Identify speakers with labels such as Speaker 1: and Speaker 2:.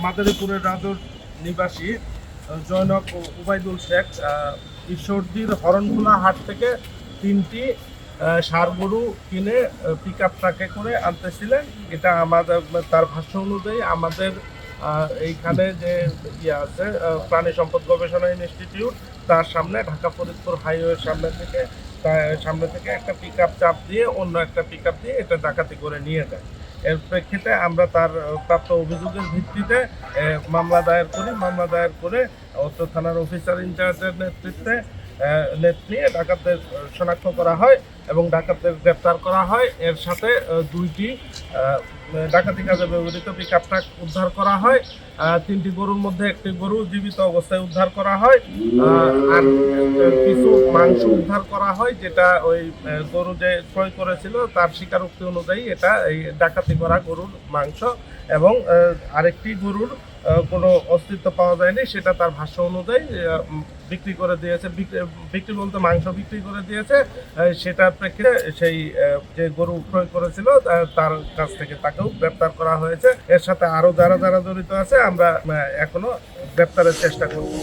Speaker 1: মাদারীপুরের রাজর নিবাসী জয়নক উবাইদুল শেখ ঈশ্বরদীর হরণখোলা হাট থেকে 3টি ষাঁড় গরু কিনে পিক আপ ট্রাকে করে আনতেছিলেন। এটা আমাদের তার ভাষ্য অনুযায়ী আমাদের এইখানে যে ইয়ে আছে প্রাণী সম্পদ গবেষণা ইনস্টিটিউট তার সামনে ঢাকা ফরিদপুর হাইওয়ের সামনে থেকে একটা পিক আপ চাপ দিয়ে অন্য একটা পিক আপ দিয়ে এটা ডাকাতি করে নিয়ে যায়। এর প্রেক্ষিতে আমরা তার প্রাপ্ত অভিযোগের ভিত্তিতে মামলা দায়ের করি। মামলা দায়ের করে অত্র থানার অফিসার ইনচার্জের নেতৃত্বে নিয়ে ডাকাতদের শনাক্ত করা হয় এবং ডাকাতদের গ্রেপ্তার করা হয়। এর সাথে 2টি ডাকাতি কাজে ব্যবহৃত পিক আপ ট্রাক উদ্ধার করা হয়। 3টি গরুর মধ্যে একটি গরু জীবিত অবস্থায় উদ্ধার করা হয়। আর কিছু মাংস উদ্ধার করা হয়, যেটা ওই গরু যে ক্রয় করেছিল তার স্বীকারোক্তি অনুযায়ী এটা এই ডাকাতি করা গরুর মাংস, এবং আরেকটি গরুর কোনো অস্তিত্ব পাওয়া যায়নি, সেটা তার ভাষ্য অনুযায়ী বিক্রি করে দিয়েছে। বিক্রি বলতে মাংস বিক্রি করে দিয়েছে। সেটার প্রেক্ষিতে সেই যে গরু ক্রয় করেছিল তার কাছ থেকে তাকেও গ্রেপ্তার করা হয়েছে। এর সাথে আরো যারা যারা জড়িত আছে আমরা এখনো গ্রেপ্তারের চেষ্টা করছি।